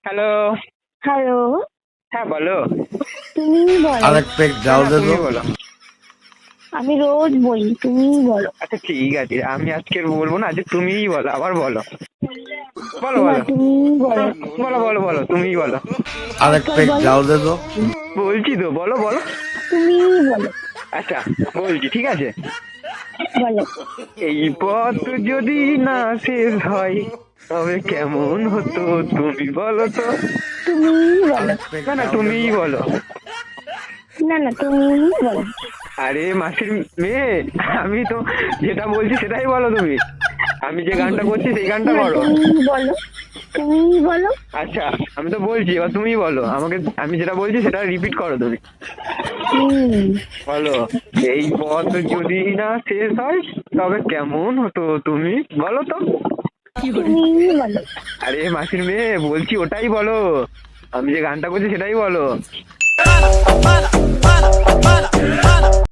Hello. Hello, হ্যাঁ বলো। তুমি বলো। আরেক পেক ডাল দে তুমি তো। বলো। আমি রোজ বলি, তুমি বলো। আচ্ছা ঠিক আছে, আমি আজকে বলবো না, আজকে তুমিই বলো, আবার বলো। বলো না, বলো তুমি বলো। বলো বলো বলো তুমিই বলো। আরেক একবার পেক বলো। ডাল দে তো। বলছি তো, বলো বলো। তুমি বলো। আচ্ছা বলছি, ঠিক আছে। বলো। এই পথ যদি না শেষ হয় তবে কেমন হতো তুমি বলো তো। তুমি বলো। আরেক পেক না না, ডাল দে তুমিই তো। বলো। না না, তুমি বলো। আরে মাসির মেয়ে, আমি তো যেটা বলছি সেটাই বলো তুমি। আমি যে গানটা করছি সেই গানটা না, করো। তুমি বলো। তুমি বলো। আচ্ছা আমি তো বলছি, এবার তুমি বলো আমাকে, আমি যেটা বলছি সেটা রিপিট করো তুমি। হুম। বলো। এই পথ যদি না শেষ হয় তবে কেমন হতো তুমি বলো তো। তুমি বলো। আরে মাসির মেয়ে বলছি ওটাই বলো, আমি যে গানটা করছি সেটাই বলো।